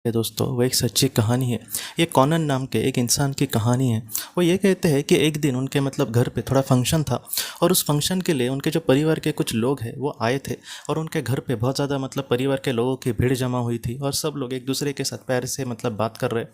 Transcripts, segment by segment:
है दोस्तों, वो एक सच्ची कहानी है। ये कॉनन नाम के एक इंसान की कहानी है। वो ये कहते हैं कि एक दिन उनके घर पे थोड़ा फंक्शन था और उस फंक्शन के लिए उनके जो परिवार के कुछ लोग हैं वो आए थे। और उनके घर पे बहुत ज़्यादा परिवार के लोगों की भीड़ जमा हुई थी और सब लोग एक दूसरे के साथ प्यार से बात कर रहे।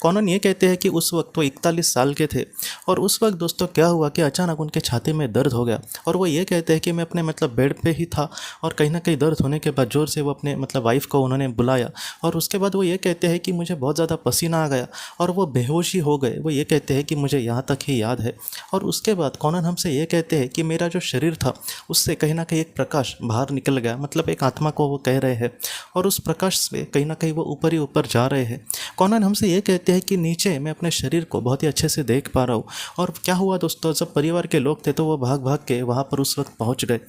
कॉनन ये कहते हैं कि उस वक्त वो 41 साल के थे और उस वक्त दोस्तों क्या हुआ कि अचानक उनके छाती में दर्द हो गया। और वो ये कहते हैं कि मैं अपने बेड पे ही था और कहीं ना कहीं दर्द होने के बाद ज़ोर से वो अपने वाइफ को उन्होंने बुलाया। और उसके बाद वो ये कहते हैं कि मुझे बहुत ज़्यादा पसीना आ गया और वो बेहोश ही हो गए। वो ये कहते हैं कि मुझे यहाँ तक ही याद है। और उसके बाद कॉनन हमसे ये कहते हैं कि मेरा जो शरीर था उससे कहीं ना कहीं एक प्रकाश बाहर निकल गया, एक आत्मा को वो कह रहे हैं। और उस प्रकाश से कहीं ना कहीं वो ऊपर ही ऊपर जा रहे हैं। कॉनन हमसे ये कहते हैं कि नीचे मैं अपने शरीर को बहुत ही अच्छे से देख पा रहा हूँ। और क्या हुआ दोस्तों, जब परिवार के लोग थे तो वो भाग भाग के वहाँ पर उस वक्त पहुँच गए।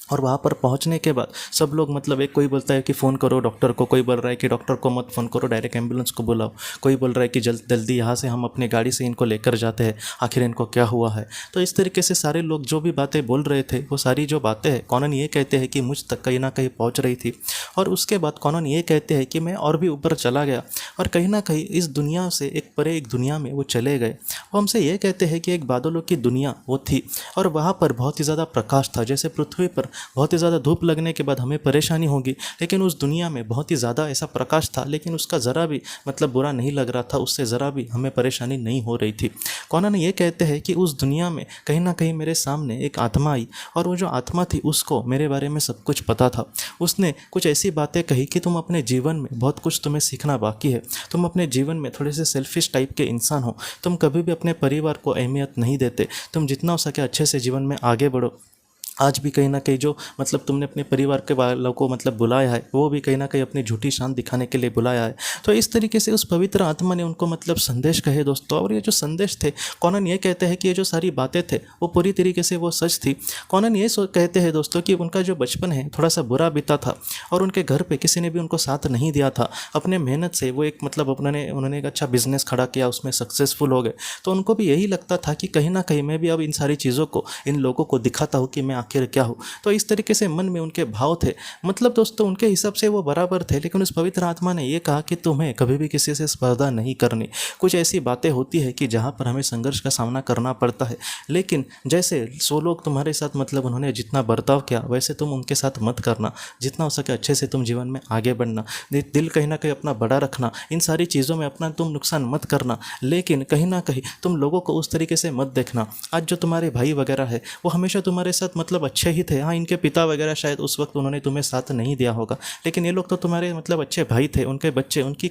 और वहाँ पर पहुँचने के बाद सब लोग एक कोई बोलता है कि फ़ोन करो डॉक्टर को, कोई बोल रहा है कि डॉक्टर को मत फ़ोन करो, डायरेक्ट एम्बुलेंस को बुलाओ, कोई बोल रहा है कि जल्दी यहाँ से हम अपनी गाड़ी से इनको लेकर जाते हैं, आखिर इनको क्या हुआ है। तो इस तरीके से सारे लोग जो भी बातें बोल रहे थे वो सारी जो बातें हैं कॉनन ये कहते हैं कि मुझ तक कहीं ना कहीं पहुँच रही थी। और उसके बाद कॉनन ये कहते हैं कि मैं और भी ऊपर चला गया और कहीं ना कहीं इस दुनिया से एक परे एक दुनिया में वो चले गए। वो हमसे ये कहते हैं कि एक बादलों की दुनिया वो थी और वहाँ पर बहुत ही ज़्यादा प्रकाश था। जैसे पृथ्वी पर बहुत ही ज़्यादा धूप लगने के बाद हमें परेशानी होगी, लेकिन उस दुनिया में बहुत ही ज़्यादा ऐसा प्रकाश था, लेकिन उसका ज़रा भी बुरा नहीं लग रहा था, उससे ज़रा भी हमें परेशानी नहीं हो रही थी। कॉनन ये कहते हैं कि उस दुनिया में कहीं ना कहीं मेरे सामने एक आत्मा आई और वो जो आत्मा थी उसको मेरे बारे में सब कुछ पता था। उसने कुछ ऐसी बातें कही कि तुम अपने जीवन में बहुत कुछ तुम्हें सीखना बाकी है, तुम अपने जीवन में थोड़े से सेल्फिश टाइप के इंसान हो, तुम कभी भी अपने परिवार को अहमियत नहीं देते, तुम जितना हो सके अच्छे से जीवन में आगे बढ़ो। आज भी कहीं ना कहीं जो तुमने अपने परिवार के वालों को बुलाया है वो भी कहीं ना कहीं अपनी झूठी शान दिखाने के लिए बुलाया है। तो इस तरीके से उस पवित्र आत्मा ने उनको संदेश कहे दोस्तों। और ये जो संदेश थे, कॉनन ये कहते हैं कि ये जो सारी बातें थे वो पूरी तरीके से वो सच थी। कॉनन ये कहते हैं दोस्तों कि उनका जो बचपन है थोड़ा सा बुरा बीता था और उनके घर पे किसी ने भी उनको साथ नहीं दिया था। अपने मेहनत से वो एक उन्होंने एक अच्छा बिजनेस खड़ा किया, उसमें सक्सेसफुल हो गए। तो उनको भी यही लगता था कि कहीं ना कहीं मैं भी अब इन सारी चीज़ों को इन लोगों को दिखाता हूँ कि मैं आखिर क्या हूँ। तो इस तरीके से मन में उनके भाव थे। दोस्तों उनके हिसाब से वो बराबर थे, लेकिन उस पवित्र आत्मा ने ये कहा कि तुम्हें कभी भी किसी से स्पर्धा नहीं करनी। कुछ ऐसी बातें होती है कि जहाँ पर हमें संघर्ष का सामना करना पड़ता है, लेकिन जैसे 100 लोग तुम्हारे साथ उन्होंने जितना बर्ताव किया वैसे तुम उनके साथ मत करना। जितना हो सके अच्छे से तुम जीवन में आगे बढ़ना, दिल कहीं ना कहीं अपना बड़ा रखना, इन सारी चीज़ों में अपना तुम नुकसान मत करना, लेकिन कहीं ना कहीं तुम लोगों को उस तरीके से मत देखना। आज जो तुम्हारे भाई वगैरह है वो हमेशा तुम्हारे साथ अच्छे ही थे। हाँ, इनके पिता वगैरह शायद उस वक्त उन्होंने तुम्हें साथ नहीं दिया होगा, लेकिन ये लोग तो तुम्हारे अच्छे भाई थे। उनके बच्चे, उनकी